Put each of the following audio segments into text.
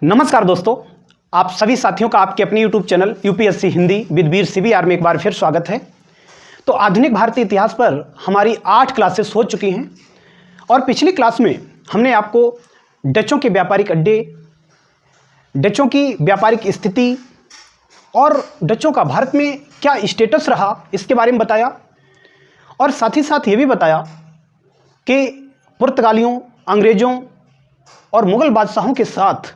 नमस्कार दोस्तों, आप सभी साथियों का आपके अपने YouTube channel UPSC Hindi with Veer CVR में एक बार फिर स्वागत है। तो आधुनिक भारतीय इतिहास पर हमारी 8 क्लासेस हो चुकी हैं और पिछली क्लास में हमने आपको डचों के व्यापारिक अड्डे, डचों की व्यापारिक स्थिति और डचों का भारत में क्या स्टेटस रहा इसके बारे में बताया और साथ ही साथ ये भी बताया कि पुर्तगालियों, अंग्रेज़ों और मुग़ल बादशाहों के साथ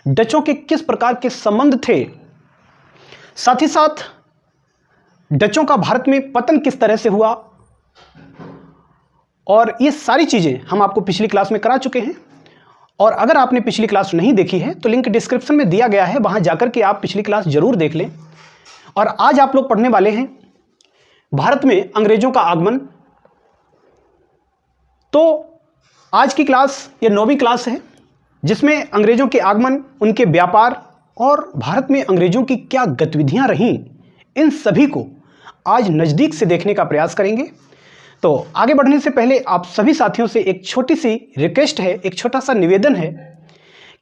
डचों के किस प्रकार के संबंध थे। साथ ही साथ डचों का भारत में पतन किस तरह से हुआ और ये सारी चीज़ें हम आपको पिछली क्लास में करा चुके हैं। और अगर आपने पिछली क्लास नहीं देखी है तो लिंक डिस्क्रिप्शन में दिया गया है, वहां जाकर के आप पिछली क्लास जरूर देख लें। और आज आप लोग पढ़ने वाले हैं भारत में अंग्रेजों का आगमन। तो आज की क्लास ये 9वीं क्लास है जिसमें अंग्रेजों के आगमन, उनके व्यापार और भारत में अंग्रेजों की क्या गतिविधियां रहीं, इन सभी को आज नज़दीक से देखने का प्रयास करेंगे। तो आगे बढ़ने से पहले आप सभी साथियों से एक छोटी सी रिक्वेस्ट है, एक छोटा सा निवेदन है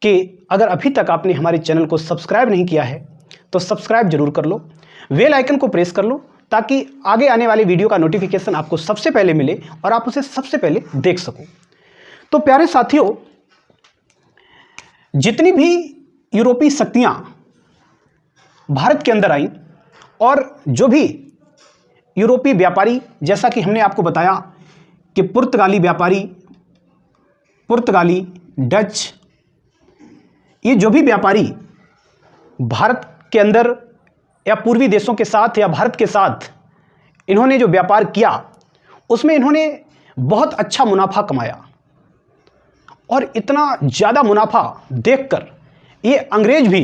कि अगर अभी तक आपने हमारे चैनल को सब्सक्राइब नहीं किया है तो सब्सक्राइब जरूर कर लो, बेल आइकन को प्रेस कर लो ताकि आगे आने वाली वीडियो का नोटिफिकेशन आपको सबसे पहले मिले और आप उसे सबसे पहले देख सको। तो प्यारे साथियों, जितनी भी यूरोपीय शक्तियां भारत के अंदर आईं और जो भी यूरोपीय व्यापारी, जैसा कि हमने आपको बताया कि पुर्तगाली व्यापारी, पुर्तगाली, डच, ये जो भी व्यापारी भारत के अंदर या पूर्वी देशों के साथ या भारत के साथ इन्होंने जो व्यापार किया उसमें इन्होंने बहुत अच्छा मुनाफा कमाया। और इतना ज़्यादा मुनाफा देखकर ये अंग्रेज भी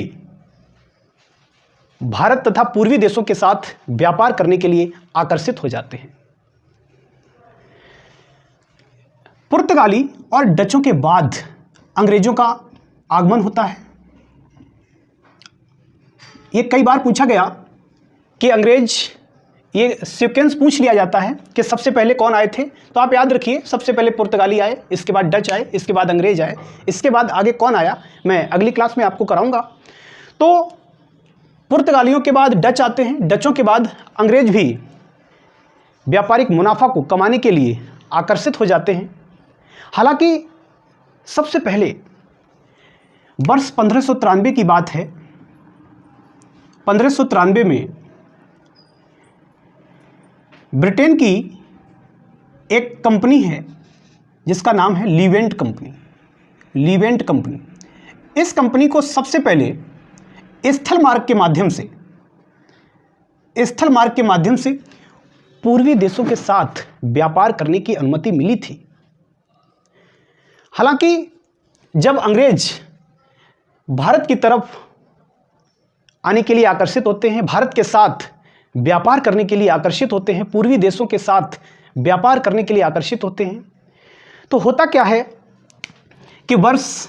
भारत तथा पूर्वी देशों के साथ व्यापार करने के लिए आकर्षित हो जाते हैं। पुर्तगाली और डचों के बाद अंग्रेजों का आगमन होता है। ये कई बार पूछा गया कि अंग्रेज, ये सीक्वेंस पूछ लिया जाता है कि सबसे पहले कौन आए थे, तो आप याद रखिए सबसे पहले पुर्तगाली आए, इसके बाद डच आए, इसके बाद अंग्रेज आए, इसके बाद आगे कौन आया मैं अगली क्लास में आपको कराऊंगा। तो पुर्तगालियों के बाद डच आते हैं, डचों के बाद अंग्रेज भी व्यापारिक मुनाफा को कमाने के लिए आकर्षित हो जाते हैं। हालांकि सबसे पहले वर्ष 1593 की बात है। 1593 में ब्रिटेन की एक कंपनी है जिसका नाम है लीवेंट कंपनी। लीवेंट कंपनी, इस कंपनी को सबसे पहले स्थल मार्ग के माध्यम से पूर्वी देशों के साथ व्यापार करने की अनुमति मिली थी। हालांकि जब अंग्रेज भारत की तरफ आने के लिए आकर्षित होते हैं, भारत के साथ व्यापार करने के लिए आकर्षित होते हैं, पूर्वी देशों के साथ व्यापार करने के लिए आकर्षित होते हैं, तो होता क्या है कि वर्ष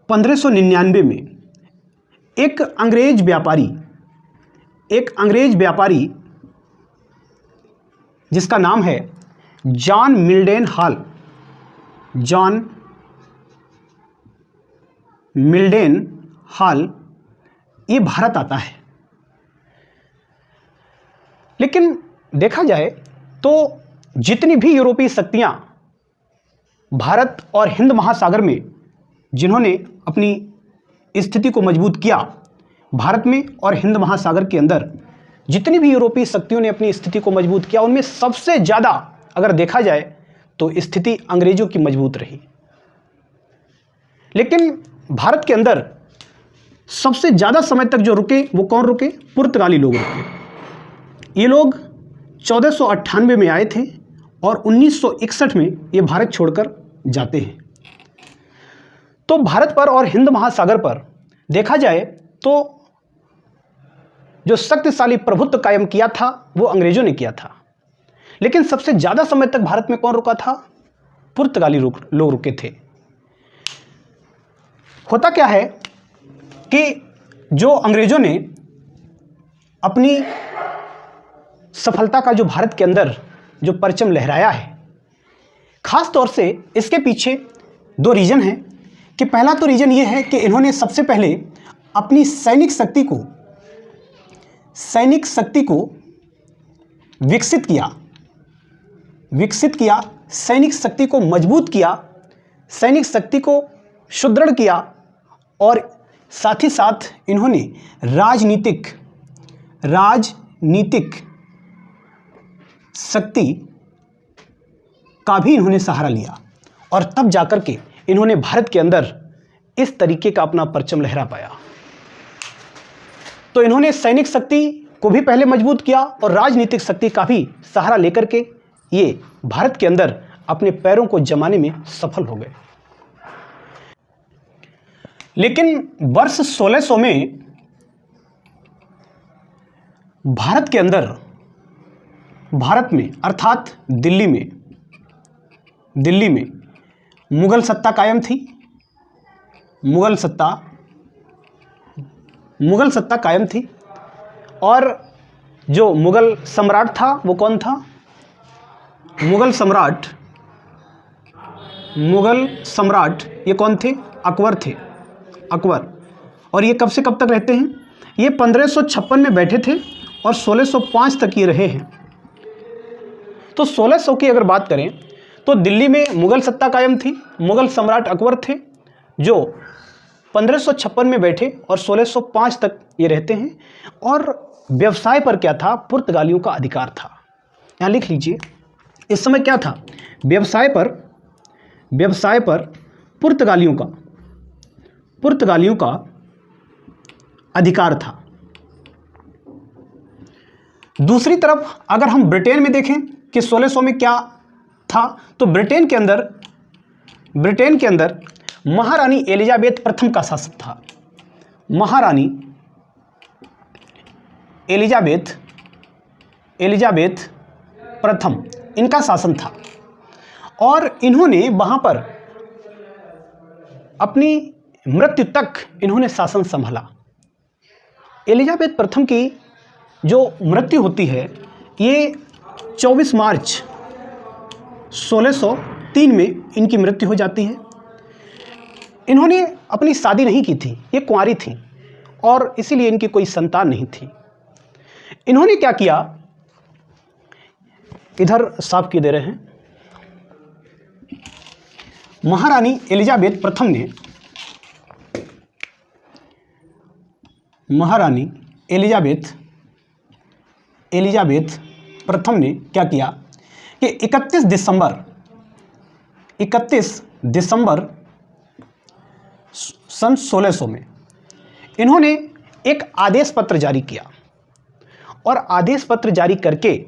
1599 में एक अंग्रेज व्यापारी जिसका नाम है जॉन मिल्डेन हॉल, ये भारत आता है। लेकिन देखा जाए तो जितनी भी यूरोपीय शक्तियां भारत और हिंद महासागर में जिन्होंने अपनी स्थिति को मजबूत किया, भारत में और हिंद महासागर के अंदर जितनी भी यूरोपीय शक्तियों ने अपनी स्थिति को मजबूत किया, उनमें सबसे ज़्यादा अगर देखा जाए तो स्थिति अंग्रेजों की मजबूत रही। लेकिन भारत के अंदर सबसे ज़्यादा समय तक जो रुके वो कौन रुके? पुर्तगाली लोग रुके। ये लोग 1498 में आए थे और 1961 में ये भारत छोड़कर जाते हैं। तो भारत पर और हिंद महासागर पर देखा जाए तो जो शक्तिशाली प्रभुत्व कायम किया था वो अंग्रेजों ने किया था। लेकिन सबसे ज़्यादा समय तक भारत में कौन रुका था? पुर्तगाली लोग रुके थे। होता क्या है कि जो अंग्रेजों ने अपनी सफलता का जो भारत के अंदर जो परचम लहराया है, खास तौर से इसके पीछे 2 रीज़न हैं कि पहला तो रीजन ये है कि इन्होंने सबसे पहले अपनी सैनिक शक्ति को विकसित किया, सैनिक शक्ति को मजबूत किया, सैनिक शक्ति को सुदृढ़ किया, और साथ ही साथ इन्होंने राजनीतिक शक्ति का भी इन्होंने सहारा लिया, और तब जाकर के इन्होंने भारत के अंदर इस तरीके का अपना परचम लहरा पाया। तो इन्होंने सैनिक शक्ति को भी पहले मजबूत किया और राजनीतिक शक्ति का भी सहारा लेकर के ये भारत के अंदर अपने पैरों को जमाने में सफल हो गए। लेकिन वर्ष 1600 में भारत में अर्थात दिल्ली में मुगल सत्ता कायम थी। मुगल सत्ता कायम थी, और जो मुगल सम्राट था वो कौन था? मुगल सम्राट ये कौन थे? अकबर थे। और ये कब से कब तक रहते हैं? ये 1556 में बैठे थे और 1605 तक ये रहे हैं। तो 1600 की अगर बात करें तो दिल्ली में मुगल सत्ता कायम थी, मुगल सम्राट अकबर थे जो 1556 में बैठे और 1605 तक ये रहते हैं। और व्यवसाय पर क्या था? पुर्तगालियों का अधिकार था। यहाँ लिख लीजिए, इस समय क्या था? व्यवसाय पर पुर्तगालियों का अधिकार था। दूसरी तरफ अगर हम ब्रिटेन में देखें कि 1600 में क्या था, तो ब्रिटेन के अंदर महारानी एलिजाबेथ प्रथम का शासन था। महारानी एलिजाबेथ प्रथम इनका शासन था, और इन्होंने वहाँ पर अपनी मृत्यु तक इन्होंने शासन संभाला। एलिजाबेथ प्रथम की जो मृत्यु होती है ये 24 मार्च 1603 में इनकी मृत्यु हो जाती है। इन्होंने अपनी शादी नहीं की थी, ये कुंवारी थी, और इसीलिए इनकी कोई संतान नहीं थी। इन्होंने क्या किया, इधर साफ किए दे रहे हैं, महारानी एलिजाबेथ प्रथम ने क्या किया कि 31 दिसंबर सन 1600 में इन्होंने एक आदेश पत्र जारी किया, और आदेश पत्र जारी करके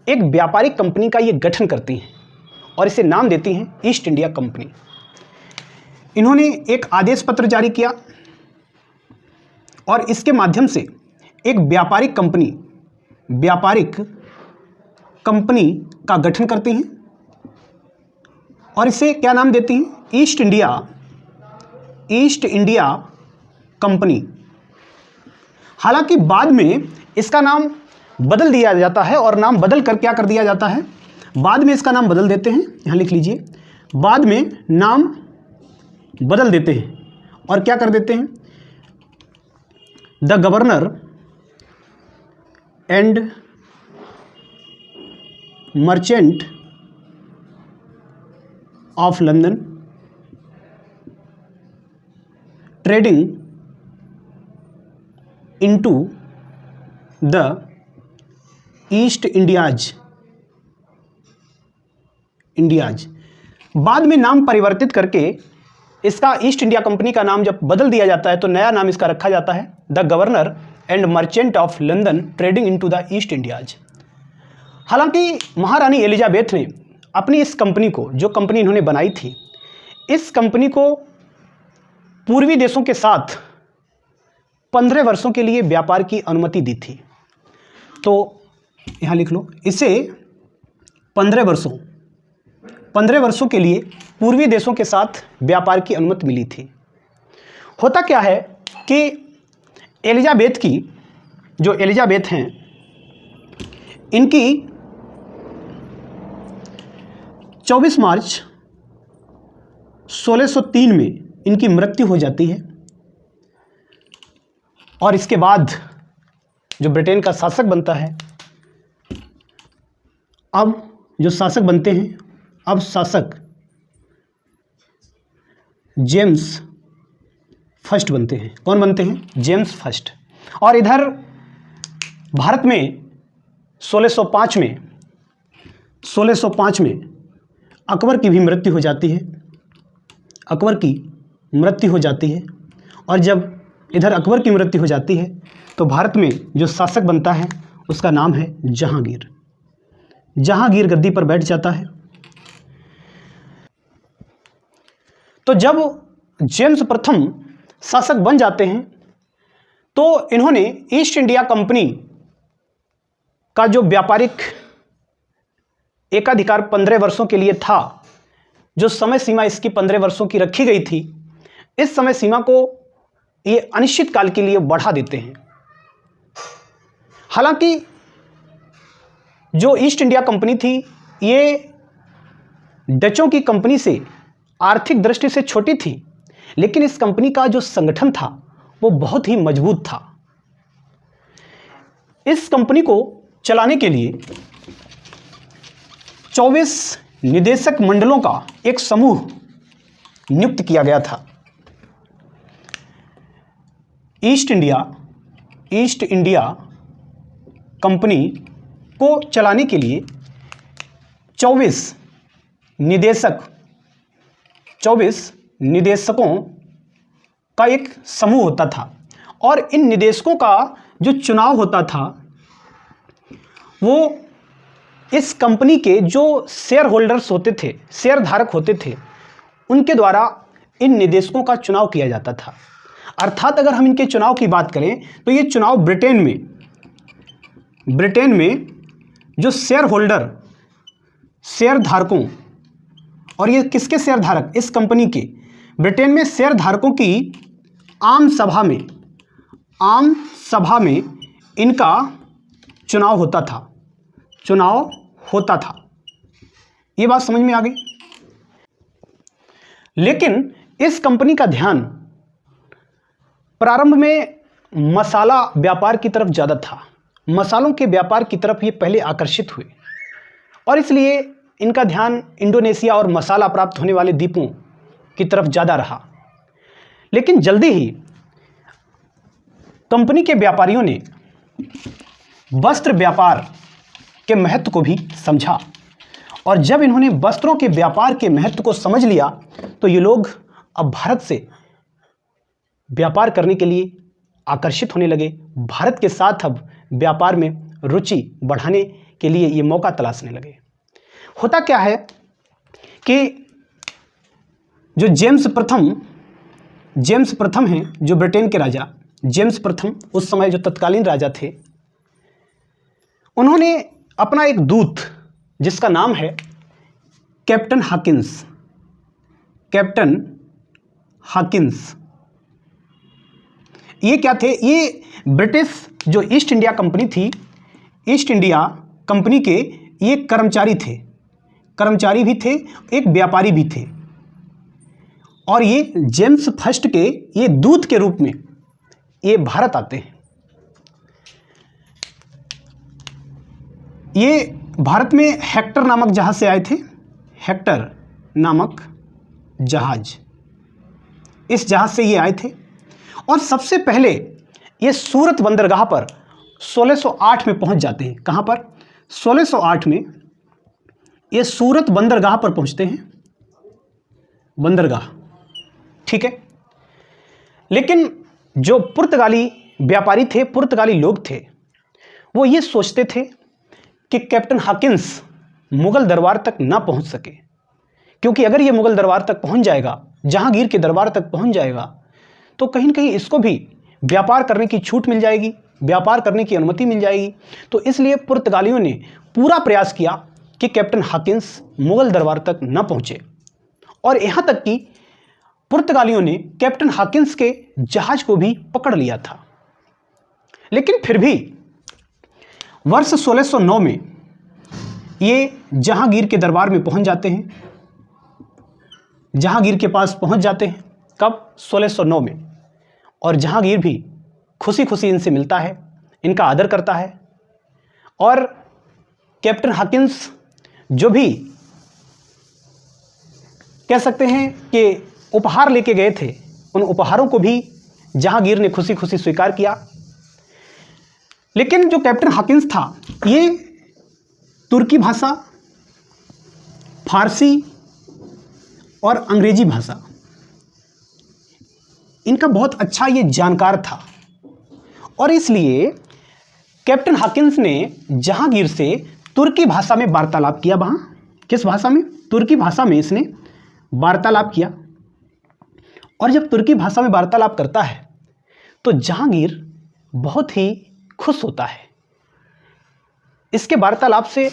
एक व्यापारिक कंपनी का ये गठन करती हैं और इसे नाम देती हैं ईस्ट इंडिया कंपनी। इन्होंने एक आदेश पत्र जारी किया और इसके माध्यम से एक व्यापारिक कंपनी का गठन करती हैं और इसे क्या नाम देती हैं? East India company. हालांकि बाद में इसका नाम बदल दिया जाता है, और नाम बदल कर क्या कर दिया जाता है? बाद में इसका नाम बदल देते हैं। यहाँ लिख लीजिए, बाद में नाम बदल देते हैं और क्या कर देते हैं? The governor and merchant of London trading into the east India's. बाद में नाम परिवर्तित करके इसका ईस्ट इंडिया कंपनी का नाम जब बदल दिया जाता है तो नया नाम इसका रखा जाता है the governor and merchant of London trading into the east India's. हालांकि महारानी एलिजाबेथ ने अपनी इस कंपनी को, जो कंपनी इन्होंने बनाई थी, इस कंपनी को पूर्वी देशों के साथ 15 वर्षों के लिए व्यापार की अनुमति दी थी। तो यहाँ लिख लो, इसे 15 वर्षों के लिए पूर्वी देशों के साथ व्यापार की अनुमति मिली थी। होता क्या है कि एलिजाबेथ हैं, इनकी 24 मार्च 1603 में इनकी मृत्यु हो जाती है। और इसके बाद जो ब्रिटेन का शासक बनता है, अब जो शासक बनते हैं, अब शासक जेम्स फर्स्ट बनते हैं। कौन बनते हैं? James first. और इधर भारत में 1605 में अकबर की भी मृत्यु हो जाती है। अकबर की मृत्यु हो जाती है। और जब इधर अकबर की मृत्यु हो जाती है तो भारत में जो शासक बनता है उसका नाम है जहांगीर। जहांगीर गद्दी पर बैठ जाता है। तो जब जेम्स प्रथम शासक बन जाते हैं तो इन्होंने ईस्ट इंडिया कंपनी का जो व्यापारिक एकाधिकार 15 वर्षों के लिए था, जो समय सीमा इसकी 15 वर्षों की रखी गई थी, इस समय सीमा को ये अनिश्चित काल के लिए बढ़ा देते हैं। हालांकि जो ईस्ट इंडिया कंपनी थी ये डचों की कंपनी से आर्थिक दृष्टि से छोटी थी, लेकिन इस कंपनी का जो संगठन था वो बहुत ही मजबूत था। इस कंपनी को चलाने के लिए 24 निदेशक मंडलों का एक समूह नियुक्त किया गया था। ईस्ट इंडिया कंपनी को चलाने के लिए 24 निदेशकों का एक समूह होता था। और इन निदेशकों का जो चुनाव होता था वो इस कंपनी के जो शेयर होल्डर्स होते थे, शेयर धारक होते थे, उनके द्वारा इन निदेशकों का चुनाव किया जाता था। अर्थात अगर हम इनके चुनाव की बात करें तो ये चुनाव ब्रिटेन में जो शेयर होल्डर, शेयर धारकों, और ये किसके शेयर धारक? इस कंपनी के, ब्रिटेन में शेयर धारकों की आम सभा में इनका चुनाव होता था। ये बात समझ में आ गई। लेकिन इस कंपनी का ध्यान प्रारंभ में मसाला व्यापार की तरफ ज़्यादा था। मसालों के व्यापार की तरफ ये पहले आकर्षित हुए और इसलिए इनका ध्यान इंडोनेशिया और मसाला प्राप्त होने वाले द्वीपों की तरफ ज़्यादा रहा। लेकिन जल्दी ही कंपनी के व्यापारियों ने वस्त्र व्यापार के महत्व को भी समझा और जब इन्होंने वस्त्रों के व्यापार के महत्व को समझ लिया तो ये लोग अब भारत से व्यापार करने के लिए आकर्षित होने लगे। भारत के साथ अब व्यापार में रुचि बढ़ाने के लिए ये मौका तलाशने लगे। होता क्या है कि जो जेम्स प्रथम हैं, जो ब्रिटेन के राजा जेम्स प्रथम, उस समय जो तत्कालीन राजा थे, उन्होंने अपना एक दूत जिसका नाम है कैप्टन हाकिंस, ये क्या थे? ये ब्रिटिश जो ईस्ट इंडिया कंपनी थी, ईस्ट इंडिया कंपनी के ये कर्मचारी भी थे, एक व्यापारी भी थे और ये जेम्स फर्स्ट के ये दूत के रूप में ये भारत आते हैं। ये भारत में हेक्टर नामक जहाज से आए थे। हेक्टर नामक जहाज, इस जहाज से ये आए थे और सबसे पहले ये सूरत बंदरगाह पर 1608 में पहुंच जाते हैं। कहां पर? 1608 में ये सूरत बंदरगाह पर पहुंचते हैं। बंदरगाह, ठीक है। लेकिन जो पुर्तगाली व्यापारी थे, पुर्तगाली लोग थे, वो ये सोचते थे कि कैप्टन हाकिंस मुगल दरबार तक ना पहुंच सके, क्योंकि अगर ये मुगल दरबार तक पहुंच जाएगा, जहांगीर के दरबार तक पहुंच जाएगा, तो कहीं न कहीं इसको भी व्यापार करने की छूट मिल जाएगी, व्यापार करने की अनुमति मिल जाएगी। तो इसलिए पुर्तगालियों ने पूरा प्रयास किया कि कैप्टन हाकिंस मुगल दरबार तक न पहुंचे और यहाँ तक कि पुर्तगालियों ने कैप्टन हाकिंस के जहाज को भी पकड़ लिया था। लेकिन फिर भी वर्ष 1609 में ये जहांगीर के दरबार में पहुंच जाते हैं। जहांगीर के पास पहुंच जाते हैं। कब? 1609 में। और जहांगीर भी खुशी खुशी इनसे मिलता है, इनका आदर करता है। और कैप्टन हॉकिंस जो भी कह सकते हैं कि उपहार लेके गए थे, उन उपहारों को भी जहांगीर ने खुशी खुशी स्वीकार किया। लेकिन जो कैप्टन हॉकिंस था, ये तुर्की भाषा, फारसी और अंग्रेजी भाषा, इनका बहुत अच्छा ये जानकार था। और इसलिए कैप्टन हॉकिंस ने जहांगीर से तुर्की भाषा में वार्तालाप किया। वहाँ किस भाषा में? तुर्की भाषा में इसने वार्तालाप किया। और जब तुर्की भाषा में वार्तालाप करता है तो जहांगीर बहुत ही खुश होता है। इसके वार्तालाप से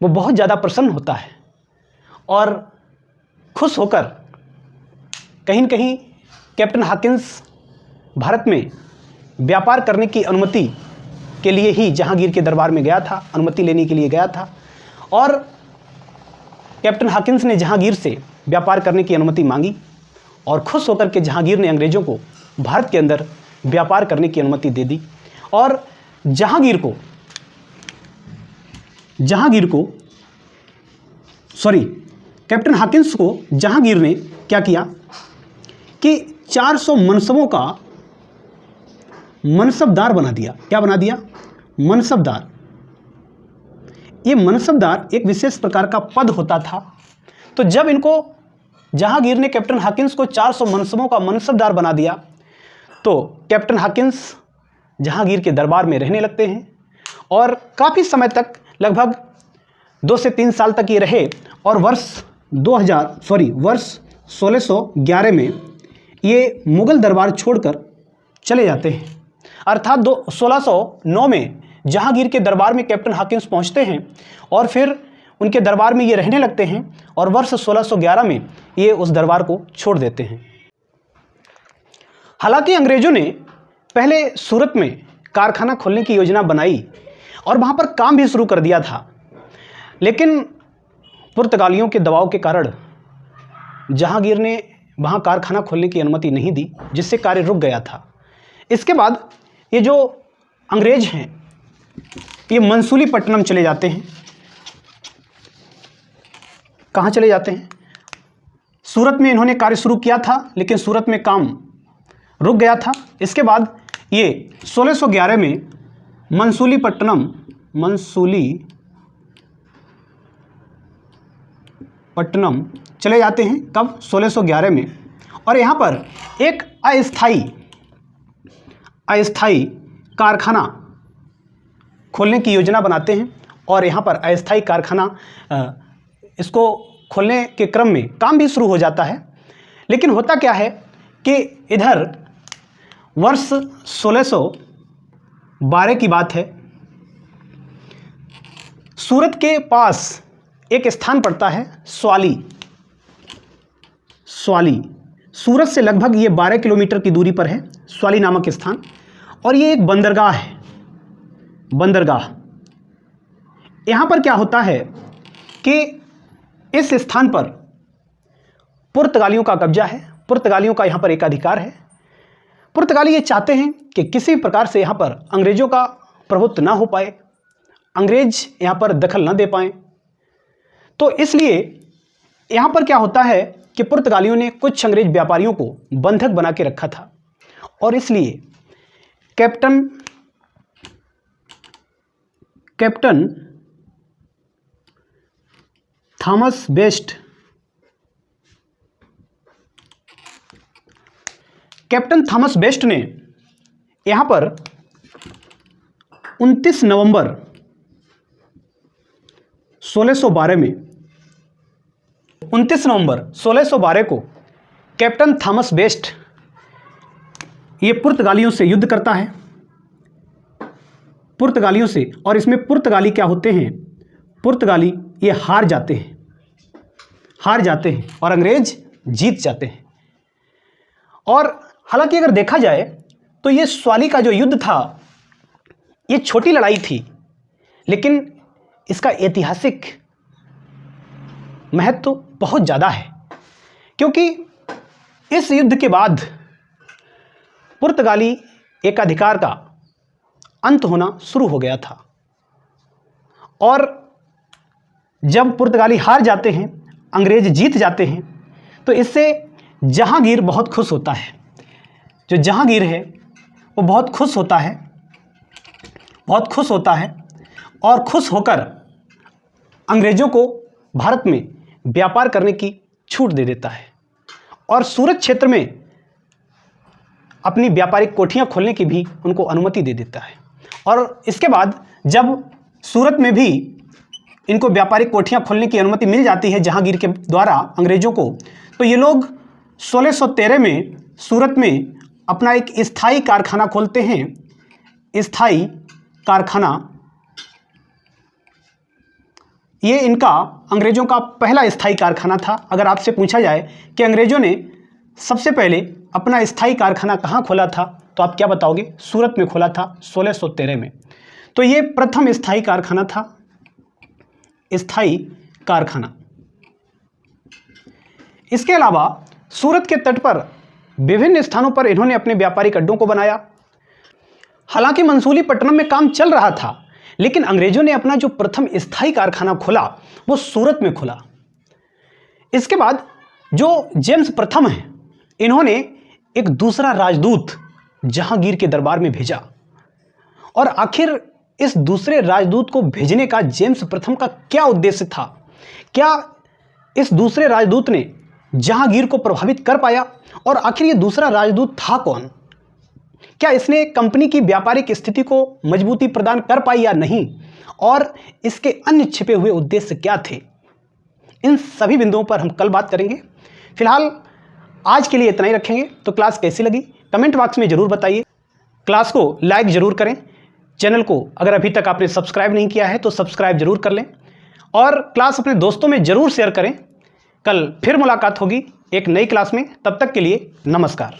वो बहुत ज़्यादा प्रसन्न होता है और खुश होकर कहीं न कहीं कैप्टन हॉकिंस भारत में व्यापार करने की अनुमति के लिए ही जहांगीर के दरबार में गया था, अनुमति लेने के लिए गया था। और कैप्टन हॉकिंस ने जहांगीर से व्यापार करने की अनुमति मांगी और खुश होकर के जहांगीर ने अंग्रेज़ों को भारत के अंदर व्यापार करने की अनुमति दे दी। और कैप्टन हॉकिंस को जहांगीर ने क्या किया कि 400 मनसबों का मनसबदार बना दिया। क्या बना दिया? मनसबदार। ये मनसबदार एक विशेष प्रकार का पद होता था। तो जब इनको जहांगीर ने कैप्टन हॉकिंस को 400 मनसबों का मनसबदार बना दिया तो कैप्टन हॉकिंस जहांगीर के दरबार में रहने लगते हैं और काफ़ी समय तक, लगभग 2 से 3 साल तक ये रहे। और वर्ष 1611 में ये मुग़ल दरबार छोड़कर चले जाते हैं। अर्थात 1609 में जहांगीर के दरबार में कैप्टन हॉकिंस पहुंचते हैं और फिर उनके दरबार में ये रहने लगते हैं और वर्ष 1611 में ये उस दरबार को छोड़ देते हैं। हालांकि अंग्रेज़ों ने पहले सूरत में कारखाना खोलने की योजना बनाई और वहाँ पर काम भी शुरू कर दिया था, लेकिन पुर्तगालियों के दबाव के कारण जहांगीर ने वहाँ कारखाना खोलने की अनुमति नहीं दी, जिससे कार्य रुक गया था। इसके बाद ये जो अंग्रेज हैं ये मंसूलीपट्टनम चले जाते हैं। कहाँ चले जाते हैं? सूरत में इन्होंने कार्य शुरू किया था, लेकिन सूरत में काम रुक गया था। इसके बाद ये 1611 में मंसूलीपट्टनम चले जाते हैं। कब? 1611 में। और यहाँ पर एक अस्थाई कारखाना खोलने की योजना बनाते हैं और यहाँ पर अस्थाई कारखाना इसको खोलने के क्रम में काम भी शुरू हो जाता है। लेकिन होता क्या है कि इधर वर्ष 1612 की बात है, सूरत के पास एक स्थान पड़ता है स्वाली। सूरत से लगभग ये 12 किलोमीटर की दूरी पर है स्वाली नामक स्थान। और ये एक बंदरगाह है। बंदरगाह यहाँ पर क्या होता है कि इस स्थान पर पुर्तगालियों का कब्जा है, पुर्तगालियों का यहाँ पर एकाधिकार है। पुर्तगाली ये चाहते हैं कि किसी प्रकार से यहाँ पर अंग्रेज़ों का प्रभुत्व ना हो पाए, अंग्रेज यहाँ पर दखल ना दे पाएँ। तो इसलिए यहाँ पर क्या होता है कि पुर्तगालियों ने कुछ अंग्रेज व्यापारियों को बंधक बना के रखा था और इसलिए कैप्टन थॉमस बेस्ट ने यहाँ पर 29 नवंबर 1612 को कैप्टन थॉमस बेस्ट ये पुर्तगालियों से युद्ध करता है, पुर्तगालियों से। और इसमें पुर्तगाली क्या होते हैं? पुर्तगाली ये हार जाते हैं और अंग्रेज जीत जाते हैं। और हालांकि अगर देखा जाए तो ये स्वाली का जो युद्ध था ये छोटी लड़ाई थी, लेकिन इसका ऐतिहासिक महत्व बहुत ज़्यादा है। क्योंकि इस युद्ध के बाद पुर्तगाली एकाधिकार का अंत होना शुरू हो गया था। और जब पुर्तगाली हार जाते हैं, अंग्रेज जीत जाते हैं, तो इससे जहांगीर बहुत खुश होता है। जो जहांगीर है वो बहुत खुश होता है और खुश होकर अंग्रेज़ों को भारत में व्यापार करने की छूट दे देता है और सूरत क्षेत्र में अपनी व्यापारिक कोठियाँ खोलने की भी उनको अनुमति दे देता है। और इसके बाद जब सूरत में भी इनको व्यापारिक कोठियाँ खोलने की अनुमति मिल जाती है जहांगीर के द्वारा अंग्रेज़ों को, तो ये लोग 1613 में सूरत में अपना एक स्थायी कारखाना खोलते हैं। स्थायी कारखाना ये इनका अंग्रेज़ों का पहला स्थायी कारखाना था। अगर आपसे पूछा जाए कि अंग्रेज़ों ने सबसे पहले अपना स्थायी कारखाना कहाँ खोला था, तो आप क्या बताओगे? सूरत में खोला था 1613 में। तो ये प्रथम स्थायी कारखाना था, स्थायी कारखाना। इसके अलावा सूरत के तट पर विभिन्न स्थानों पर इन्होंने अपने व्यापारिक अड्डों को बनाया। हालांकि मंसूलीपट्टनम में काम चल रहा था, लेकिन अंग्रेजों ने अपना जो प्रथम स्थायी कारखाना खोला वो सूरत में खोला। इसके बाद जो जेम्स प्रथम हैं, इन्होंने एक दूसरा राजदूत जहांगीर के दरबार में भेजा। और आखिर इस दूसरे राजदूत को भेजने का जेम्स प्रथम का क्या उद्देश्य था? क्या इस दूसरे राजदूत ने जहांगीर को प्रभावित कर पाया? और आखिर ये दूसरा राजदूत था कौन? क्या इसने कंपनी की व्यापारिक स्थिति को मजबूती प्रदान कर पाई या नहीं? और इसके अन्य छिपे हुए उद्देश्य क्या थे? इन सभी बिंदुओं पर हम कल बात करेंगे। फिलहाल आज के लिए इतना ही रखेंगे। तो क्लास कैसी लगी कमेंट बॉक्स में ज़रूर बताइए। क्लास को लाइक ज़रूर करें। चैनल को अगर अभी तक आपने सब्सक्राइब नहीं किया है तो सब्सक्राइब जरूर कर लें और क्लास अपने दोस्तों में ज़रूर शेयर करें। कल फिर मुलाकात होगी एक नई क्लास में। तब तक के लिए नमस्कार।